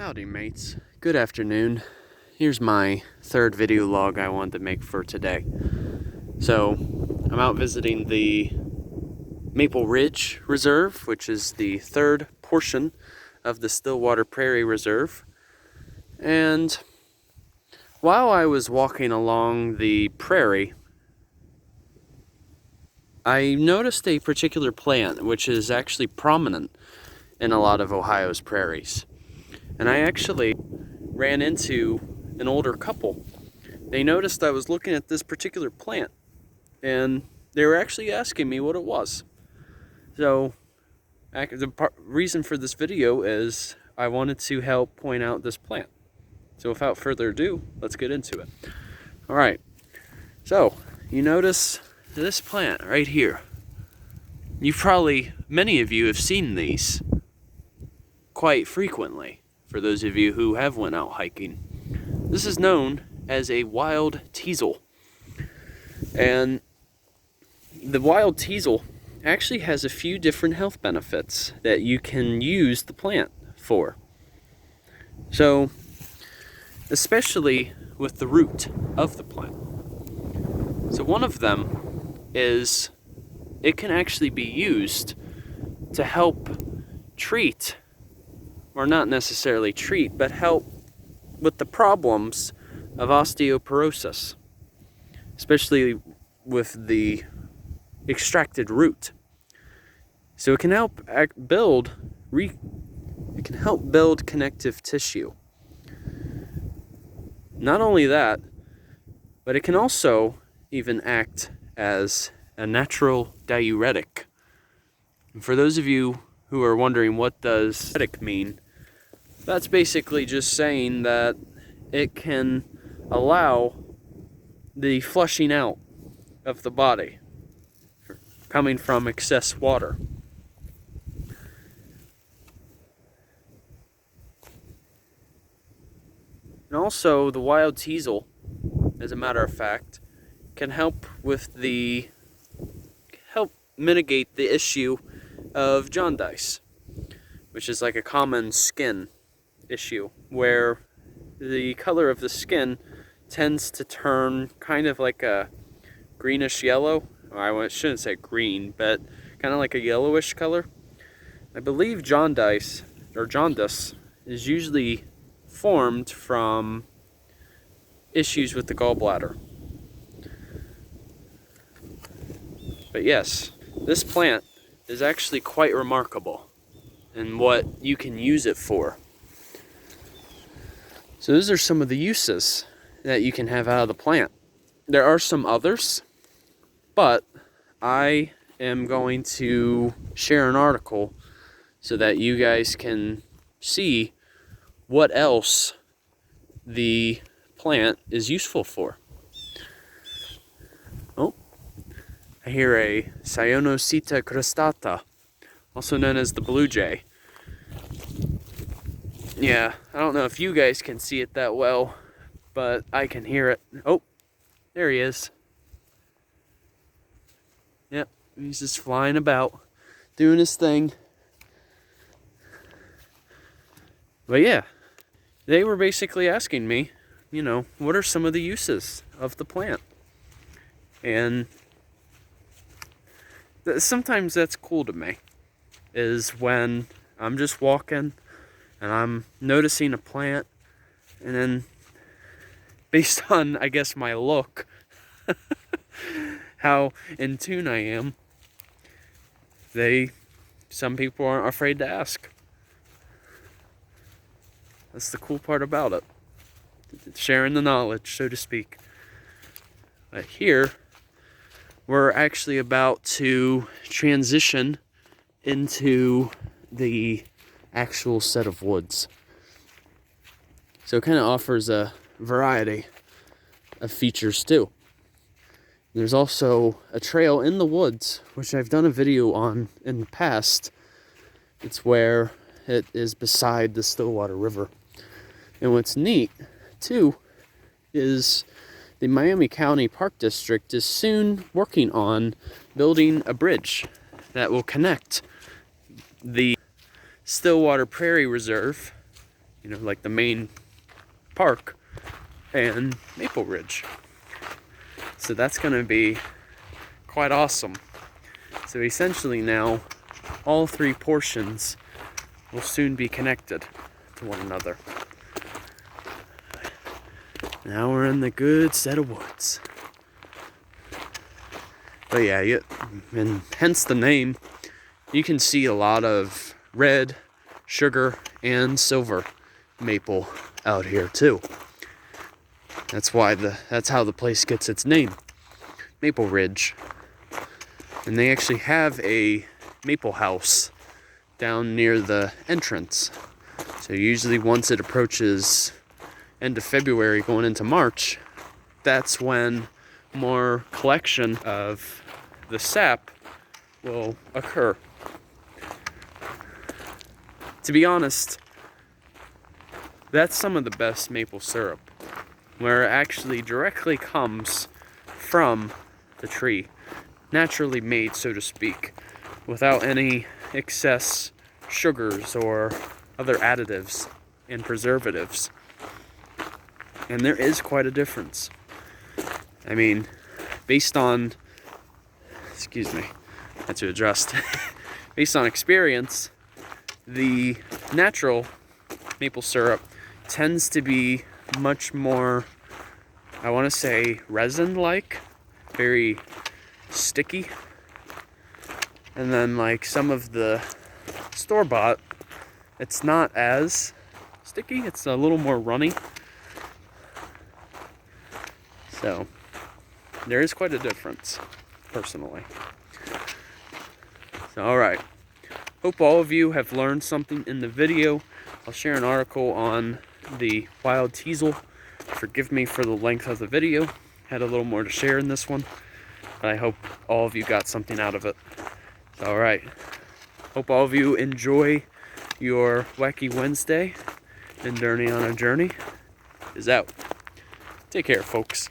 Howdy mates, good afternoon. Here's my third video log I wanted to make for today. So, I'm out visiting the Maple Ridge Reserve, which is the third portion of the Stillwater Prairie Reserve. And while I was walking along the prairie, I noticed a particular plant which is actually prominent in a lot of Ohio's prairies. And I actually ran into an older couple. They noticed I was looking at this particular plant, and they were actually asking me what it was. So the reason for this video is I wanted to help point out this plant. So without further ado, let's get into it. Alright, so you notice this plant right here. Many of you have seen these quite frequently. For those of you who have went out hiking, this is known as a wild teasel. And the wild teasel actually has a few different health benefits that you can use the plant for. So, especially with the root of the plant. So one of them is it can actually be used to help treat, or not necessarily treat, but help with the problems of osteoporosis, especially with the extracted root. So it can help build connective tissue. Not only that, but it can also even act as a natural diuretic. And for those of you who are wondering what does diuretic mean, that's basically just saying that it can allow the flushing out of the body coming from excess water. And also the wild teasel, as a matter of fact, can help mitigate the issue of jaundice, which is like a common skin issue where the color of the skin tends to turn kind of like a greenish yellow. I shouldn't say green, but kind of like a yellowish color. I believe jaundice is usually formed from issues with the gallbladder. But yes, this plant is actually quite remarkable in what you can use it for. So those are some of the uses that you can have out of the plant. There are some others, but I am going to share an article so that you guys can see what else the plant is useful for. Oh, I hear a Cyanocita cristata, also known as the blue jay. Yeah, I don't know if you guys can see it that well, but I can hear it. Oh, there he is. Yep, he's just flying about, doing his thing. But yeah, they were basically asking me, what are some of the uses of the plant? And sometimes that's cool to me, is when I'm just walking and I'm noticing a plant, and then based on, I guess, my look, how in tune I am, some people aren't afraid to ask. That's the cool part about it. Sharing the knowledge, so to speak. But here, we're actually about to transition into the actual set of woods. So it kind of offers a variety of features too. There's also a trail in the woods, which I've done a video on in the past. It's where it is beside the Stillwater River. And what's neat too is the Miami County Park District is soon working on building a bridge that will connect the Stillwater Prairie Reserve you know, like the main park and Maple Ridge. So that's going to be quite awesome. So essentially now, all three portions will soon be connected to one another. Now we're in the good set of woods. But yeah, and hence the name, you can see a lot of red, sugar, and silver maple out here too. That's how the place gets its name, Maple Ridge. And they actually have a maple house down near the entrance. So usually once it approaches end of February going into March, that's when more collection of the sap will occur. To be honest, that's some of the best maple syrup, where it actually directly comes from the tree, naturally made, so to speak, without any excess sugars or other additives and preservatives. And there is quite a difference. I mean, based on, excuse me, I had to adjust. Based on experience, the natural maple syrup tends to be much more, I want to say, resin-like, very sticky. And then like some of the store-bought, it's not as sticky, it's a little more runny. So there is quite a difference, personally. So, alright. Hope all of you have learned something in the video. I'll share an article on the Wild Teasel. Forgive me for the length of the video. Had a little more to share in this one. But I hope all of you got something out of it. So, alright. Hope all of you enjoy your Wacky Wednesday. And Journey on a Journey is out. Take care, folks.